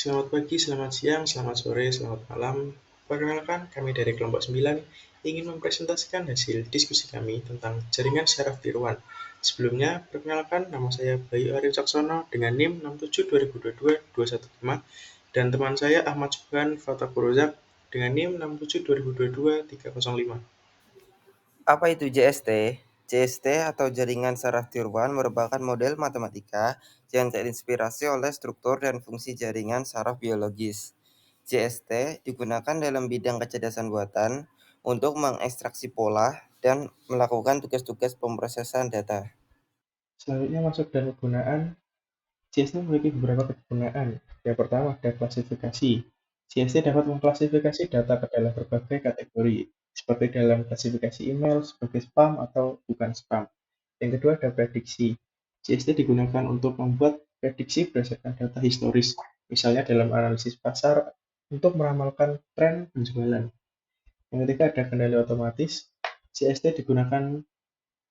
Selamat pagi, selamat siang, selamat sore, selamat malam. Perkenalkan, kami dari kelompok 9 ingin mempresentasikan hasil diskusi kami tentang jaringan syaraf tiruan. Sebelumnya, perkenalkan nama saya Bayu Arif Caksono dengan NIM 6720222115 dan teman saya Ahmad Subhan Fatakurozak dengan NIM 6720222305. Apa itu JST? JST atau Jaringan Saraf Tiruan merupakan model matematika yang terinspirasi oleh struktur dan fungsi jaringan saraf biologis. JST digunakan dalam bidang kecerdasan buatan untuk mengekstraksi pola dan melakukan tugas-tugas pemrosesan data. Selanjutnya masuk dan penggunaan. CST memiliki beberapa kegunaan. Yang pertama ada klasifikasi. CST dapat mengklasifikasi data ke dalam berbagai kategori, seperti dalam klasifikasi email sebagai spam atau bukan spam. Yang kedua ada prediksi. CST digunakan untuk membuat prediksi berdasarkan data historis, misalnya dalam analisis pasar untuk meramalkan tren penjualan. Yang ketiga ada kendali otomatis. CST digunakan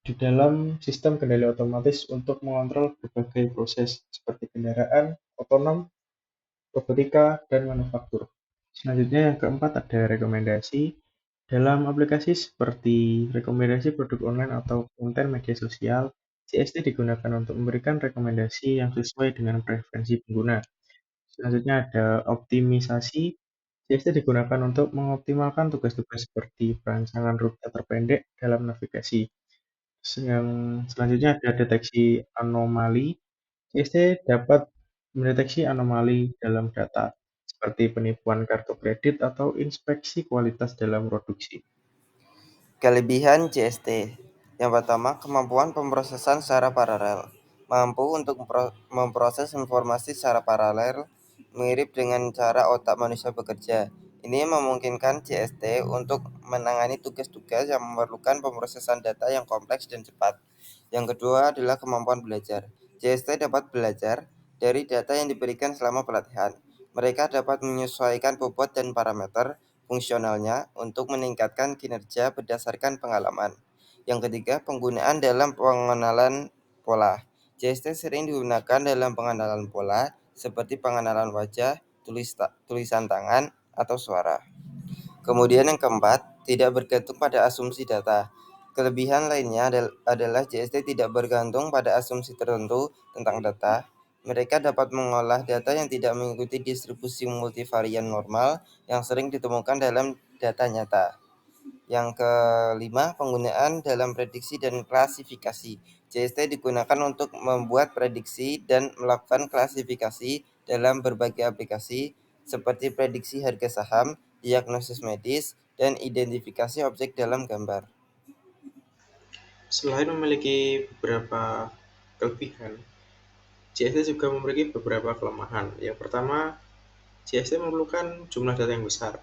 di dalam sistem kendali otomatis untuk mengontrol berbagai proses seperti kendaraan, otonom, robotika, dan manufaktur. Selanjutnya yang keempat ada rekomendasi. Dalam aplikasi seperti rekomendasi produk online atau konten media sosial, CST digunakan untuk memberikan rekomendasi yang sesuai dengan preferensi pengguna. Selanjutnya ada optimisasi. CST digunakan untuk mengoptimalkan tugas-tugas seperti perancangan rute terpendek dalam navigasi. Yang selanjutnya ada deteksi anomali. CST dapat mendeteksi anomali dalam data, seperti penipuan kartu kredit atau inspeksi kualitas dalam produksi. Kelebihan JST. Yang pertama, kemampuan pemrosesan secara paralel. Mampu untuk memproses informasi secara paralel, mirip dengan cara otak manusia bekerja. Ini memungkinkan JST untuk menangani tugas-tugas yang memerlukan pemrosesan data yang kompleks dan cepat. Yang kedua adalah kemampuan belajar. JST dapat belajar dari data yang diberikan selama pelatihan. Mereka dapat menyesuaikan bobot dan parameter fungsionalnya untuk meningkatkan kinerja berdasarkan pengalaman. Yang ketiga, penggunaan dalam pengenalan pola. JST sering digunakan dalam pengenalan pola seperti pengenalan wajah, tulisan tangan, atau suara. Kemudian yang keempat, tidak bergantung pada asumsi data. Kelebihan lainnya adalah JST tidak bergantung pada asumsi tertentu tentang data. Mereka dapat mengolah data yang tidak mengikuti distribusi multivarian normal yang sering ditemukan dalam data nyata. Yang kelima, penggunaan dalam prediksi dan klasifikasi. JST digunakan untuk membuat prediksi dan melakukan klasifikasi dalam berbagai aplikasi seperti prediksi harga saham, diagnosis medis, dan identifikasi objek dalam gambar. Selain memiliki beberapa kelebihan, CST juga memiliki beberapa kelemahan. Yang pertama, CST memerlukan jumlah data yang besar.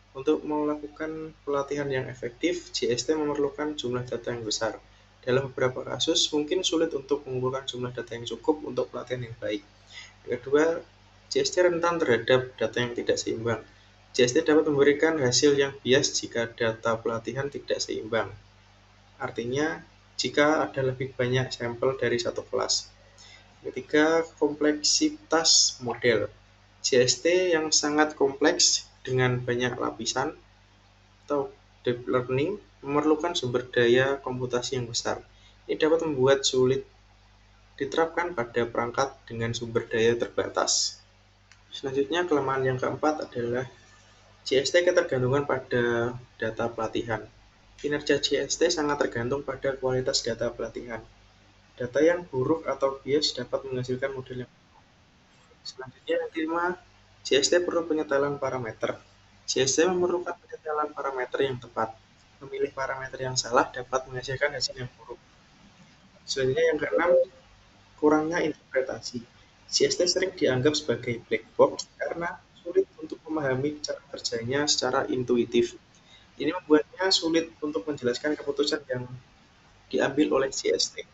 Untuk melakukan pelatihan yang efektif, JST memerlukan jumlah data yang besar. Dalam beberapa kasus, mungkin sulit untuk mengumpulkan jumlah data yang cukup untuk pelatihan yang baik. Yang kedua, JST rentan terhadap data yang tidak seimbang. JST dapat memberikan hasil yang bias jika data pelatihan tidak seimbang. Artinya, jika ada lebih banyak sampel dari satu kelas. Ketiga, kompleksitas model. JST yang sangat kompleks dengan banyak lapisan atau deep learning memerlukan sumber daya komputasi yang besar. Ini dapat membuat sulit diterapkan pada perangkat dengan sumber daya terbatas. Selanjutnya, kelemahan yang keempat adalah JST ketergantungan pada data pelatihan. Kinerja JST sangat tergantung pada kualitas data pelatihan. Data yang buruk atau bias dapat menghasilkan model yang. Selanjutnya yang kelima, JST perlu penyetelan parameter. JST memerlukan penyetelan parameter yang tepat. Memilih parameter yang salah dapat menghasilkan hasil yang buruk. Selanjutnya yang keenam, kurangnya interpretasi. JST sering dianggap sebagai black box karena sulit untuk memahami cara kerjanya secara intuitif. Ini membuatnya sulit untuk menjelaskan keputusan yang diambil oleh JST.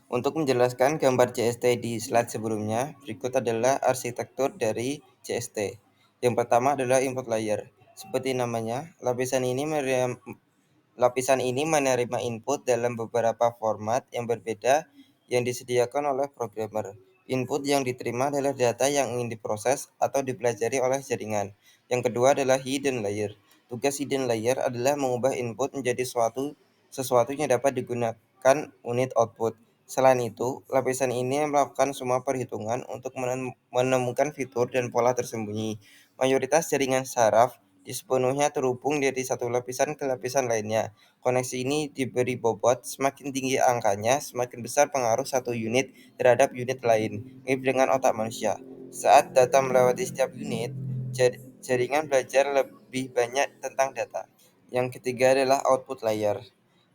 Untuk menjelaskan gambar JST di slide sebelumnya, berikut adalah arsitektur dari JST. Yang pertama adalah input layer. Seperti namanya, lapisan ini menerima input dalam beberapa format yang berbeda yang disediakan oleh programmer. Input yang diterima adalah data yang ingin diproses atau dipelajari oleh jaringan. Yang kedua adalah hidden layer. Tugas hidden layer adalah mengubah input menjadi sesuatu yang dapat digunakan unit output. Selain itu, lapisan ini melakukan semua perhitungan untuk menemukan fitur dan pola tersembunyi. Mayoritas jaringan saraf sepenuhnya terhubung dari satu lapisan ke lapisan lainnya. Koneksi ini diberi bobot, semakin tinggi angkanya, semakin besar pengaruh satu unit terhadap unit lain, mirip dengan otak manusia. Saat data melewati setiap unit, jaringan belajar lebih banyak tentang data. Yang ketiga adalah output layer.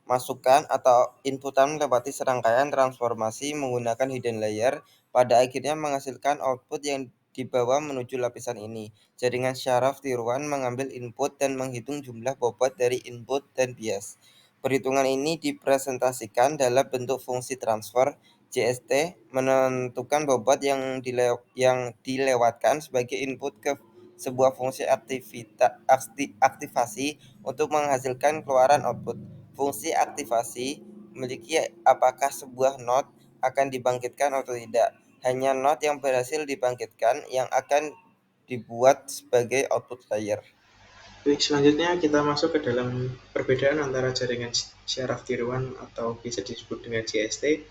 Masukan atau inputan melewati serangkaian transformasi menggunakan hidden layer, pada akhirnya menghasilkan output yang dibawa menuju lapisan ini. Jaringan syaraf tiruan mengambil input dan menghitung jumlah bobot dari input dan bias. Perhitungan ini dipresentasikan dalam bentuk fungsi transfer. JST menentukan bobot yang dilewatkan sebagai input ke sebuah fungsi aktivasi untuk menghasilkan keluaran output. Fungsi aktivasi memiliki apakah sebuah node akan dibangkitkan atau tidak. Hanya node yang berhasil dibangkitkan yang akan dibuat sebagai output layer. Baik, selanjutnya kita masuk ke dalam perbedaan antara jaringan syaraf tiruan atau bisa disebut dengan JST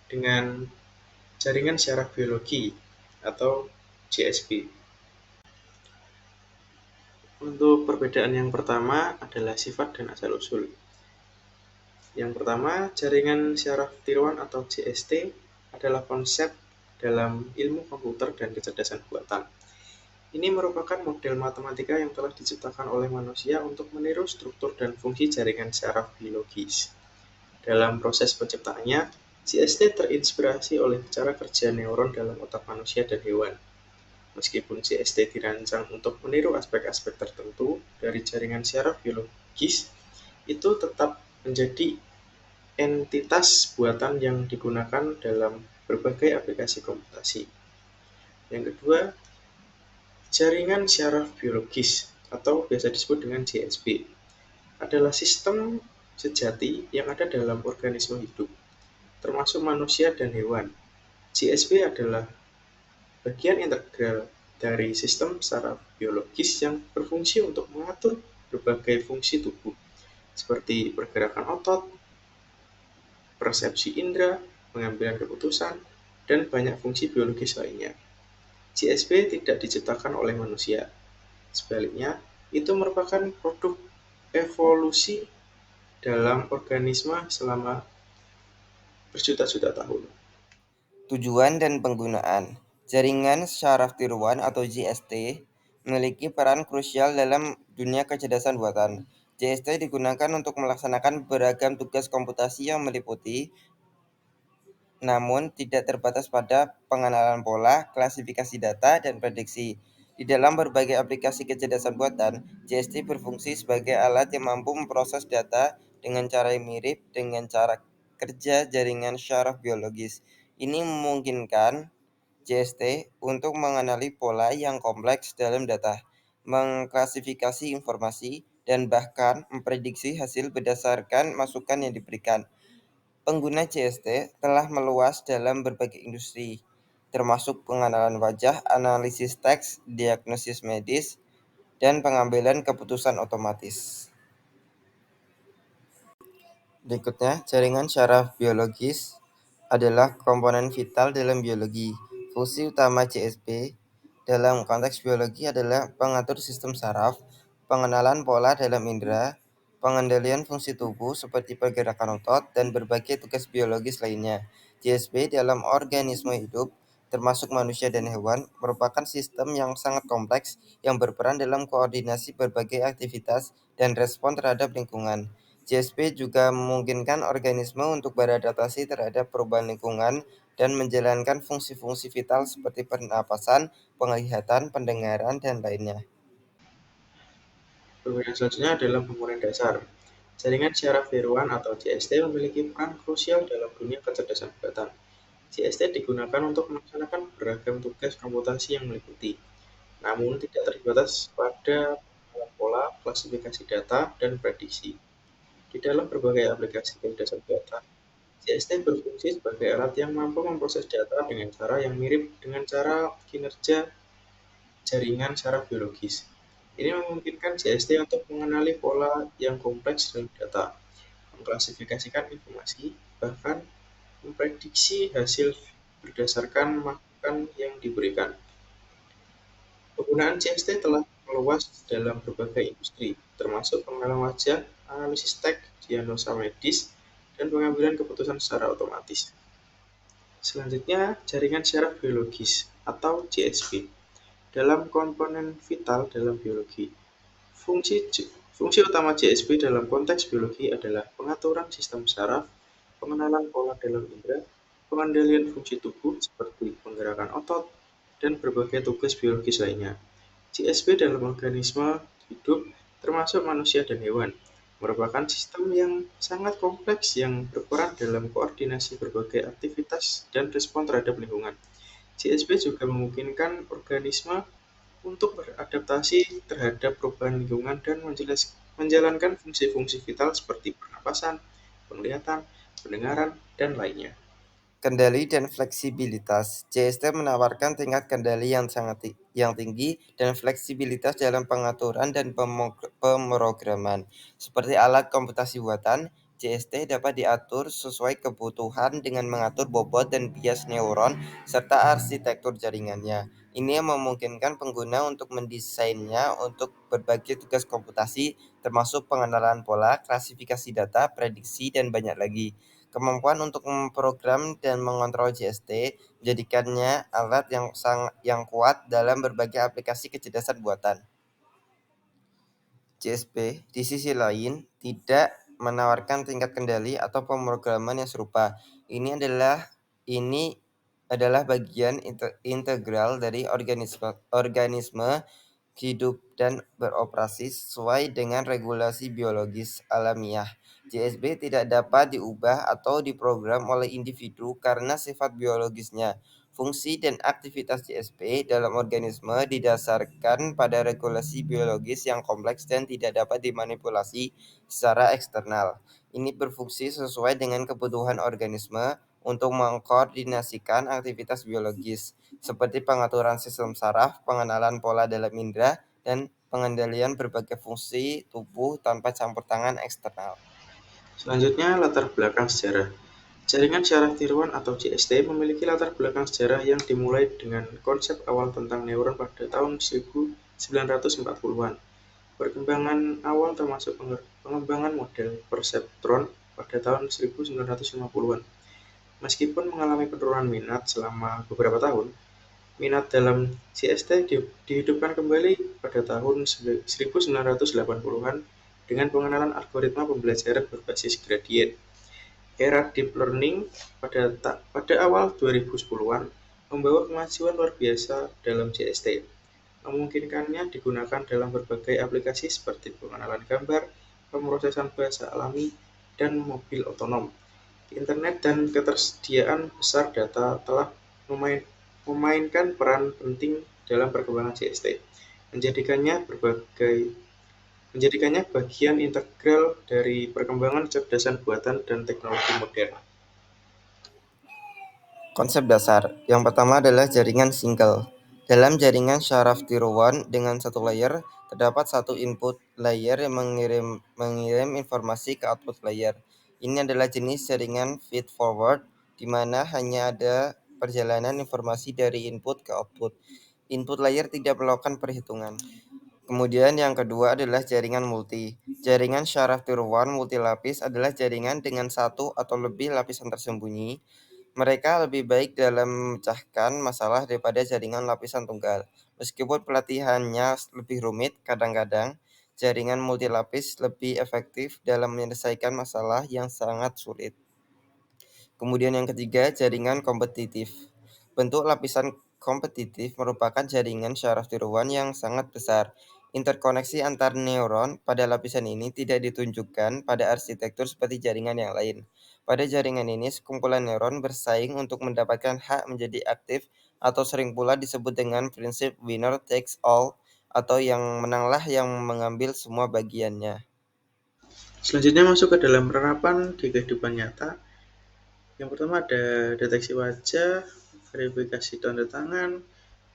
dengan jaringan syaraf biologi atau JSB. Untuk perbedaan yang pertama adalah sifat dan asal-usul. Yang pertama, jaringan syaraf tiruan atau JST adalah konsep dalam ilmu komputer dan kecerdasan buatan. Ini merupakan model matematika yang telah diciptakan oleh manusia untuk meniru struktur dan fungsi jaringan syaraf biologis. Dalam proses penciptaannya, JST terinspirasi oleh cara kerja neuron dalam otak manusia dan hewan. Meskipun JST dirancang untuk meniru aspek-aspek tertentu dari jaringan syaraf biologis, itu tetap menjadi entitas buatan yang digunakan dalam berbagai aplikasi komputasi. Yang kedua, jaringan syaraf biologis atau biasa disebut dengan JSB adalah sistem sejati yang ada dalam organisme hidup, termasuk manusia dan hewan. JSB adalah bagian integral dari sistem saraf biologis yang berfungsi untuk mengatur berbagai fungsi tubuh, seperti pergerakan otot, persepsi indera, pengambilan keputusan, dan banyak fungsi biologis lainnya. JSB tidak diciptakan oleh manusia. Sebaliknya, itu merupakan produk evolusi dalam organisme selama berjuta-juta tahun. Tujuan dan penggunaan. Jaringan syaraf tiruan atau JST memiliki peran krusial dalam dunia kecerdasan buatan. JST digunakan untuk melaksanakan beragam tugas komputasi yang meliputi namun tidak terbatas pada pengenalan pola, klasifikasi data, dan prediksi. Di dalam berbagai aplikasi kecerdasan buatan, JST berfungsi sebagai alat yang mampu memproses data dengan cara yang mirip dengan cara kerja jaringan syaraf biologis. Ini memungkinkan JST untuk mengenali pola yang kompleks dalam data, mengklasifikasi informasi, dan bahkan memprediksi hasil berdasarkan masukan yang diberikan. Pengguna JST telah meluas dalam berbagai industri, termasuk pengenalan wajah, analisis teks, diagnosis medis, dan pengambilan keputusan otomatis. Berikutnya, jaringan syaraf biologis adalah komponen vital dalam biologi. Fungsi utama JSB dalam konteks biologi adalah pengatur sistem saraf, pengenalan pola dalam indera, pengendalian fungsi tubuh seperti pergerakan otot, dan berbagai tugas biologis lainnya. JSB dalam organisme hidup, termasuk manusia dan hewan, merupakan sistem yang sangat kompleks yang berperan dalam koordinasi berbagai aktivitas dan respon terhadap lingkungan. JSP juga memungkinkan organisme untuk beradaptasi terhadap perubahan lingkungan dan menjalankan fungsi-fungsi vital seperti pernapasan, penglihatan, pendengaran, dan lainnya. Perbedaan selanjutnya adalah komponen dasar. Jaringan syaraf tiruan atau JST memiliki peran krusial dalam dunia kecerdasan buatan. JST digunakan untuk melaksanakan beragam tugas komputasi yang meliputi, namun tidak terbatas pada pengenalan pola, klasifikasi data, dan prediksi. Di dalam berbagai aplikasi kecerdasan buatan, CST berfungsi sebagai alat yang mampu memproses data dengan cara yang mirip dengan cara kinerja jaringan secara biologis. Ini memungkinkan CST untuk mengenali pola yang kompleks dalam data, mengklasifikasikan informasi, bahkan memprediksi hasil berdasarkan masukan yang diberikan. Penggunaan CST telah meluas dalam berbagai industri, termasuk pengenalan wajah, analisis teks, diagnosa medis, dan pengambilan keputusan secara otomatis. Selanjutnya, jaringan secara biologis atau JSP dalam komponen vital dalam biologi. Fungsi fungsi utama JSP dalam konteks biologi adalah pengaturan sistem saraf, pengenalan pola dalam indera, pengendalian fungsi tubuh seperti penggerakan otot, dan berbagai tugas biologis lainnya. JSP dalam organisme hidup, termasuk manusia dan hewan, merupakan sistem yang sangat kompleks yang berperan dalam koordinasi berbagai aktivitas dan respon terhadap lingkungan. JSP juga memungkinkan organisme untuk beradaptasi terhadap perubahan lingkungan dan menjalankan fungsi-fungsi vital seperti pernapasan, penglihatan, pendengaran, dan lainnya. Kendali dan fleksibilitas. JST menawarkan tingkat kendali yang yang tinggi dan fleksibilitas dalam pengaturan dan pemrograman. Seperti alat komputasi buatan, JST dapat diatur sesuai kebutuhan dengan mengatur bobot dan bias neuron serta arsitektur jaringannya. Ini yang memungkinkan pengguna untuk mendesainnya untuk berbagai tugas komputasi, termasuk pengenalan pola, klasifikasi data, prediksi, dan banyak lagi. Kemampuan untuk memprogram dan mengontrol JST menjadikannya alat yang kuat dalam berbagai aplikasi kecerdasan buatan. JSP di sisi lain tidak menawarkan tingkat kendali atau pemrograman yang serupa. Ini adalah bagian integral dari organisme hidup dan beroperasi sesuai dengan regulasi biologis alamiah. JSB tidak dapat diubah atau diprogram oleh individu karena sifat biologisnya. Fungsi dan aktivitas JSP dalam organisme didasarkan pada regulasi biologis yang kompleks dan tidak dapat dimanipulasi secara eksternal. Ini berfungsi sesuai dengan kebutuhan organisme untuk mengkoordinasikan aktivitas biologis, seperti pengaturan sistem saraf, pengenalan pola dalam indera, dan pengendalian berbagai fungsi tubuh tanpa campur tangan eksternal. Selanjutnya, latar belakang sejarah. Jaringan syaraf tiruan atau JST memiliki latar belakang sejarah yang dimulai dengan konsep awal tentang neuron pada tahun 1940-an. Perkembangan awal termasuk pengembangan model perseptron pada tahun 1950-an. Meskipun mengalami penurunan minat selama beberapa tahun, minat dalam CST dihidupkan kembali pada tahun 1980-an dengan pengenalan algoritma pembelajaran berbasis gradien. Era deep learning pada awal 2010-an membawa kemajuan luar biasa dalam CST, memungkinkannya digunakan dalam berbagai aplikasi seperti pengenalan gambar, pemrosesan bahasa alami, dan mobil otonom. Internet dan ketersediaan besar data telah memainkan peran penting dalam perkembangan CST, menjadikannya bagian integral dari perkembangan kecerdasan buatan dan teknologi modern. Konsep dasar. Yang pertama adalah jaringan single. Dalam jaringan syaraf tiruan dengan satu layer, terdapat satu input layer yang mengirim informasi ke output layer. Ini adalah jenis jaringan feed forward, di mana hanya ada perjalanan informasi dari input ke output. Input layer tidak melakukan perhitungan. Kemudian yang kedua adalah jaringan multi. Jaringan syaraf tiruan multilapis adalah jaringan dengan satu atau lebih lapisan tersembunyi. Mereka lebih baik dalam memecahkan masalah daripada jaringan lapisan tunggal. Meskipun pelatihannya lebih rumit, kadang-kadang jaringan multilapis lebih efektif dalam menyelesaikan masalah yang sangat sulit. Kemudian yang ketiga, jaringan kompetitif. Bentuk lapisan kompetitif merupakan jaringan syaraf tiruan yang sangat besar. Interkoneksi antar neuron pada lapisan ini tidak ditunjukkan pada arsitektur seperti jaringan yang lain. Pada jaringan ini, sekumpulan neuron bersaing untuk mendapatkan hak menjadi aktif atau sering pula disebut dengan prinsip winner takes all atau yang menanglah yang mengambil semua bagiannya. Selanjutnya masuk ke dalam penerapan di kehidupan nyata. Yang pertama ada deteksi wajah, verifikasi tanda tangan,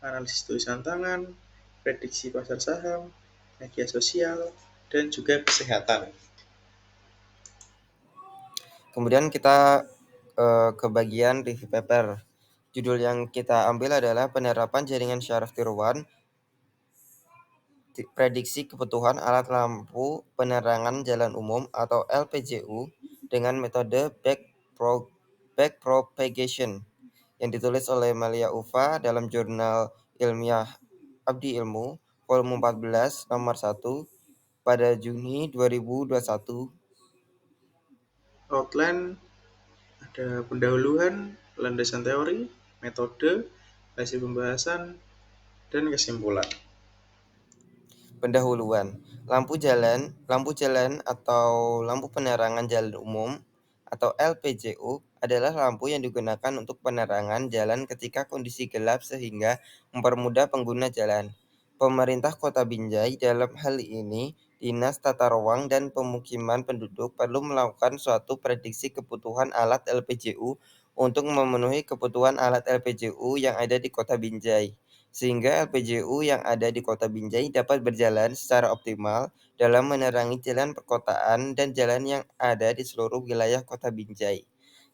analisis tulisan tangan, prediksi pasar saham, media sosial, dan juga kesehatan. Kemudian kita ke bagian review paper. Judul yang kita ambil adalah penerapan jaringan syaraf tier 1, prediksi kebutuhan alat lampu penerangan jalan umum atau LPJU dengan metode backpropagation yang ditulis oleh Malia Ufa dalam jurnal ilmiah Abdi Ilmu volume 14 nomor 1 pada Juni 2021. Outline ada pendahuluan, landasan teori, metode, hasil pembahasan, dan kesimpulan. Pendahuluan. Lampu jalan atau lampu penerangan jalan umum atau LPJU adalah lampu yang digunakan untuk penerangan jalan ketika kondisi gelap sehingga mempermudah pengguna jalan. Pemerintah Kota Binjai dalam hal ini Dinas Tata Ruang dan Pemukiman Penduduk perlu melakukan suatu prediksi kebutuhan alat LPJU untuk memenuhi kebutuhan alat LPJU yang ada di Kota Binjai, sehingga LPJU yang ada di Kota Binjai dapat berjalan secara optimal dalam menerangi jalan perkotaan dan jalan yang ada di seluruh wilayah Kota Binjai.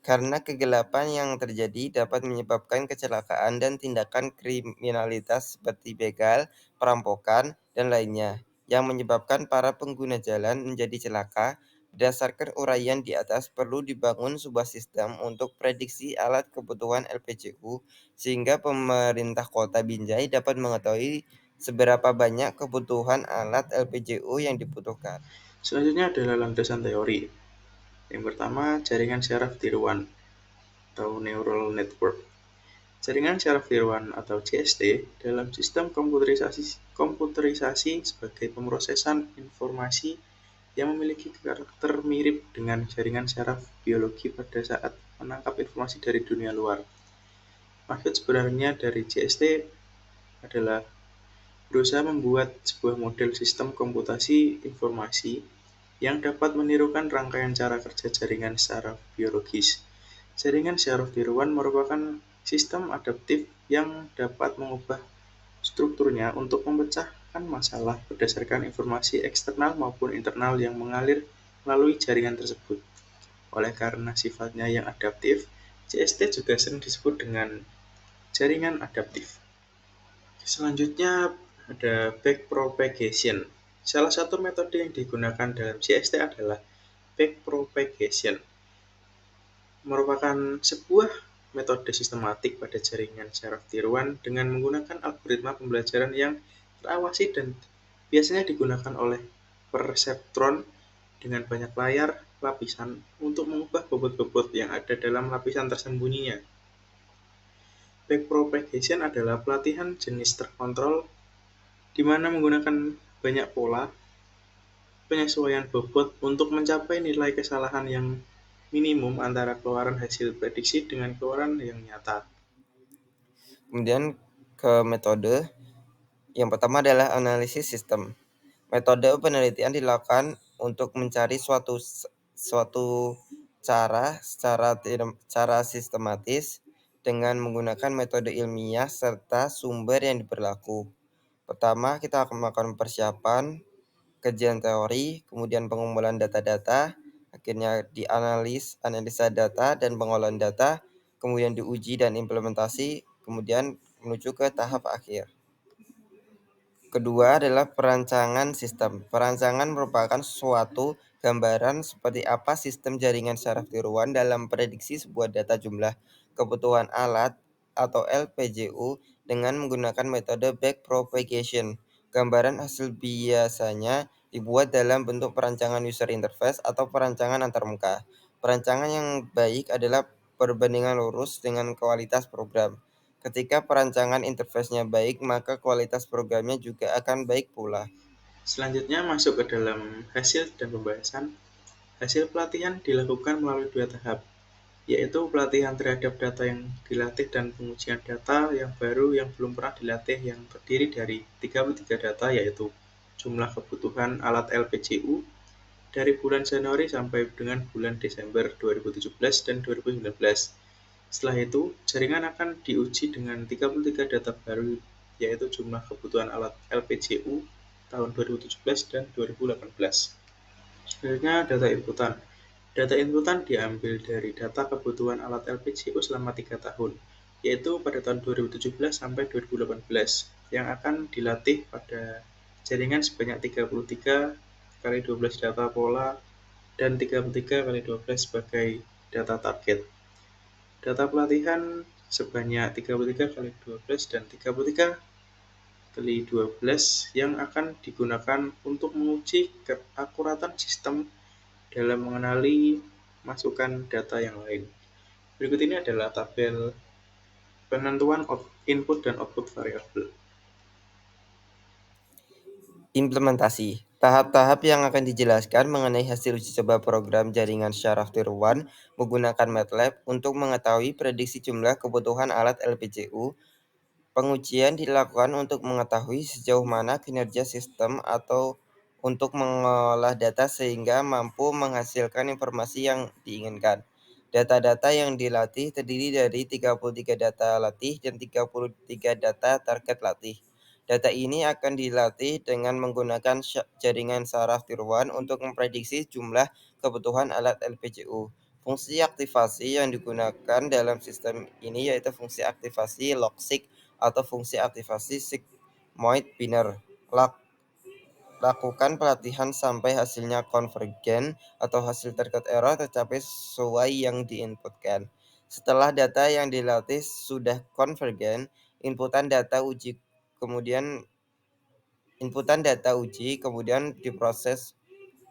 Karena kegelapan yang terjadi dapat menyebabkan kecelakaan dan tindakan kriminalitas seperti begal, perampokan, dan lainnya, yang menyebabkan para pengguna jalan menjadi celaka. Berdasarkan uraian di atas, perlu dibangun sebuah sistem untuk prediksi alat kebutuhan LPJU sehingga pemerintah Kota Binjai dapat mengetahui seberapa banyak kebutuhan alat LPJU yang dibutuhkan. Selanjutnya adalah landasan teori. Yang pertama, jaringan syaraf tiruan atau neural network. Jaringan syaraf tiruan atau JST dalam sistem komputerisasi sebagai pemrosesan informasi yang memiliki karakter mirip dengan jaringan syaraf biologi pada saat menangkap informasi dari dunia luar. Maksud sebenarnya dari JST adalah berusaha membuat sebuah model sistem komputasi informasi yang dapat menirukan rangkaian cara kerja jaringan syaraf biologis. Jaringan syaraf tiruan merupakan sistem adaptif yang dapat mengubah strukturnya untuk memecahkan masalah berdasarkan informasi eksternal maupun internal yang mengalir melalui jaringan tersebut. Oleh karena sifatnya yang adaptif, JST juga sering disebut dengan jaringan adaptif. Selanjutnya ada backpropagation. Salah satu metode yang digunakan dalam JST adalah backpropagation. Merupakan sebuah metode sistematik pada jaringan syaraf tiruan dengan menggunakan algoritma pembelajaran yang terawasi dan biasanya digunakan oleh perseptron dengan banyak layar lapisan untuk mengubah bobot-bobot yang ada dalam lapisan tersembunyinya. Backpropagation adalah pelatihan jenis terkontrol di mana menggunakan banyak pola penyesuaian bobot untuk mencapai nilai kesalahan yang minimum antara keluaran hasil prediksi dengan keluaran yang nyata. Kemudian ke metode. Yang pertama adalah analisis sistem. Metode penelitian dilakukan untuk mencari suatu cara sistematis dengan menggunakan metode ilmiah serta sumber yang berlaku. Pertama, kita akan melakukan persiapan, kajian teori, kemudian pengumpulan data-data, akhirnya analisa data dan pengolahan data, kemudian diuji dan implementasi, kemudian menuju ke tahap akhir. Kedua adalah perancangan sistem. Perancangan merupakan suatu gambaran seperti apa sistem jaringan syaraf tiruan dalam prediksi sebuah data jumlah kebutuhan alat atau LPJU dengan menggunakan metode backpropagation. Gambaran hasil biasanya dibuat dalam bentuk perancangan user interface atau perancangan antarmuka. Perancangan yang baik adalah perbandingan lurus dengan kualitas program. Ketika perancangan interface-nya baik, maka kualitas programnya juga akan baik pula. Selanjutnya masuk ke dalam hasil dan pembahasan. Hasil pelatihan dilakukan melalui dua tahap, yaitu pelatihan terhadap data yang dilatih dan pengujian data yang baru yang belum pernah dilatih yang terdiri dari 33 data yaitu jumlah kebutuhan alat LPJU, dari bulan Januari sampai dengan bulan Desember 2017 dan 2019. Setelah itu, jaringan akan diuji dengan 33 data baru, yaitu jumlah kebutuhan alat LPJU tahun 2017 dan 2018. Selanjutnya, data inputan. Data inputan diambil dari data kebutuhan alat LPJU selama 3 tahun, yaitu pada tahun 2017 sampai 2018, yang akan dilatih pada jaringan sebanyak 33 kali 12 data pola dan 33 kali 12 sebagai data target. Data pelatihan sebanyak 33 kali 12 dan 33 kali 12 yang akan digunakan untuk menguji keakuratan sistem dalam mengenali masukan data yang lain. Berikut ini adalah tabel penentuan input dan output variabel. Implementasi. Tahap-tahap yang akan dijelaskan mengenai hasil uji coba program jaringan syaraf tier 1 menggunakan MATLAB untuk mengetahui prediksi jumlah kebutuhan alat LPCU. Pengujian dilakukan untuk mengetahui sejauh mana kinerja sistem atau untuk mengolah data sehingga mampu menghasilkan informasi yang diinginkan. Data-data yang dilatih terdiri dari 33 data latih dan 33 data target latih. Data ini akan dilatih dengan menggunakan jaringan saraf tier 1 untuk memprediksi jumlah kebutuhan alat LPCU. Fungsi aktivasi yang digunakan dalam sistem ini yaitu fungsi aktivasi logseq atau fungsi aktivasi sigmoid binary. Lakukan pelatihan sampai hasilnya konvergen atau hasil target error tercapai sesuai yang diinputkan. Setelah data yang dilatih sudah konvergen, inputan data uji kemudian diproses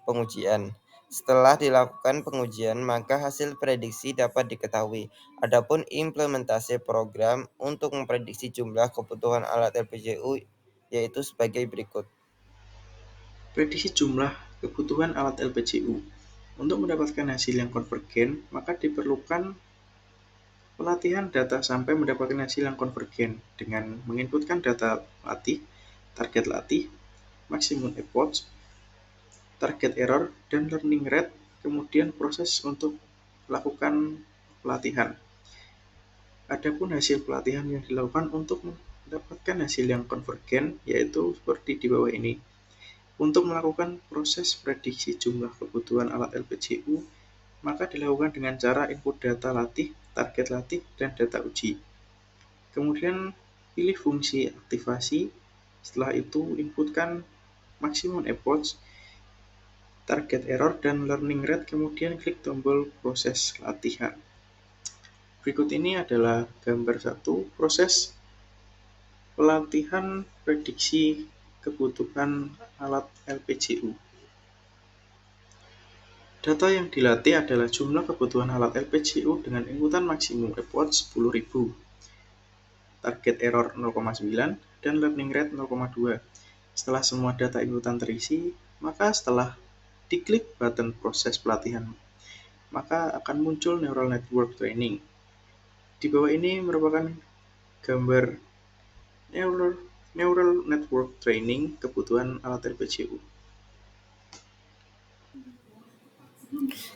pengujian. Setelah dilakukan pengujian, maka hasil prediksi dapat diketahui. Adapun implementasi program untuk memprediksi jumlah kebutuhan alat LPCU yaitu sebagai berikut. Prediksi jumlah kebutuhan alat LPCU. Untuk mendapatkan hasil yang konvergen, maka diperlukan pelatihan data sampai mendapatkan hasil yang konvergen dengan menginputkan data latih, target latih, maksimum effort, target error, dan learning rate, kemudian proses untuk melakukan pelatihan. Adapun hasil pelatihan yang dilakukan untuk mendapatkan hasil yang konvergen, yaitu seperti di bawah ini. Untuk melakukan proses prediksi jumlah kebutuhan alat LPCU, maka dilakukan dengan cara input data latih, target latih, dan data uji. Kemudian pilih fungsi aktivasi, setelah itu inputkan maximum effort, target error, dan learning rate, kemudian klik tombol proses latihan. Berikut ini adalah gambar 1 proses pelatihan prediksi kebutuhan alat LPCU. Data yang dilatih adalah jumlah kebutuhan alat LPCU dengan inputan maksimum effort 10.000, target error 0,9, dan learning rate 0,2. Setelah semua data inputan terisi, maka setelah diklik button proses pelatihan, maka akan muncul neural network training. Di bawah ini merupakan gambar neural network training kebutuhan alat LPCU.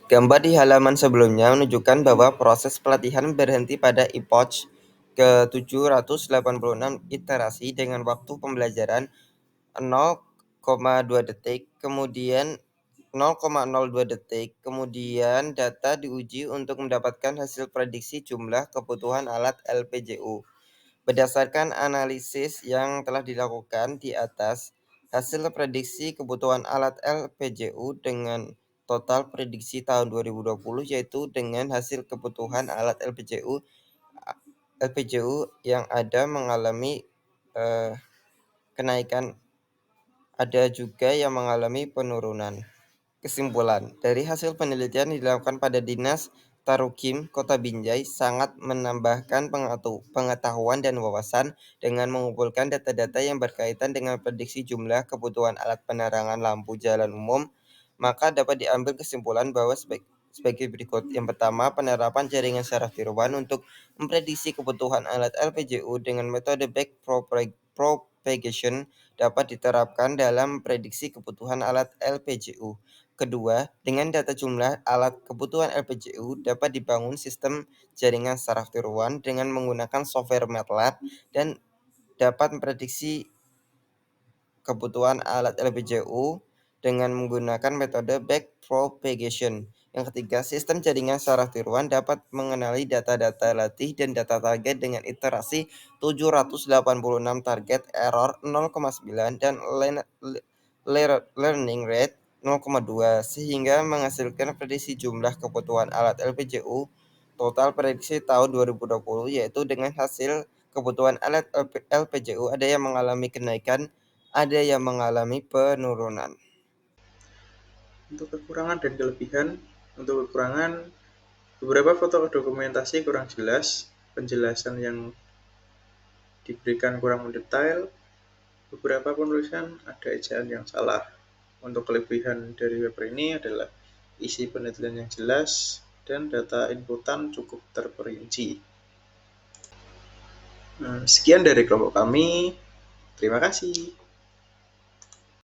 Gambar di halaman sebelumnya menunjukkan bahwa proses pelatihan berhenti pada epoch ke-786 iterasi dengan waktu pembelajaran 0,2 detik, kemudian 0,02 detik, kemudian data diuji untuk mendapatkan hasil prediksi jumlah kebutuhan alat LPCU. Berdasarkan analisis yang telah dilakukan di atas, hasil prediksi kebutuhan alat LPCU dengan total prediksi tahun 2020 yaitu dengan hasil kebutuhan alat LPCU yang ada mengalami kenaikan, ada juga yang mengalami penurunan. Kesimpulan, dari hasil penelitian yang dilakukan pada Dinas Tarukim Kota Binjai sangat menambahkan pengetahuan dan wawasan dengan mengumpulkan data-data yang berkaitan dengan prediksi jumlah kebutuhan alat penerangan lampu jalan umum, maka dapat diambil kesimpulan bahwa sebagai berikut. Yang pertama, penerapan jaringan syaraf tier 1 untuk memprediksi kebutuhan alat LPCU dengan metode back propagation dapat diterapkan dalam prediksi kebutuhan alat LPCU. Kedua, dengan data jumlah alat kebutuhan LPJU dapat dibangun sistem jaringan saraf tiruan dengan menggunakan software MATLAB dan dapat memprediksi kebutuhan alat LPJU dengan menggunakan metode backpropagation. Yang ketiga, sistem jaringan saraf tiruan dapat mengenali data-data latih dan data target dengan iterasi 786 target, error 0,9, dan learning rate 0,2, sehingga menghasilkan prediksi jumlah kebutuhan alat LPJU total prediksi tahun 2020, yaitu dengan hasil kebutuhan alat LPJU ada yang mengalami kenaikan, ada yang mengalami penurunan. Untuk kekurangan dan kelebihan, untuk kekurangan, beberapa foto dokumentasi kurang jelas, penjelasan yang diberikan kurang mendetail, beberapa penulisan ada ejaan yang salah. Untuk kelebihan dari paper ini adalah isi penelitian yang jelas dan data inputan cukup terperinci. Sekian dari kelompok kami. Terima kasih.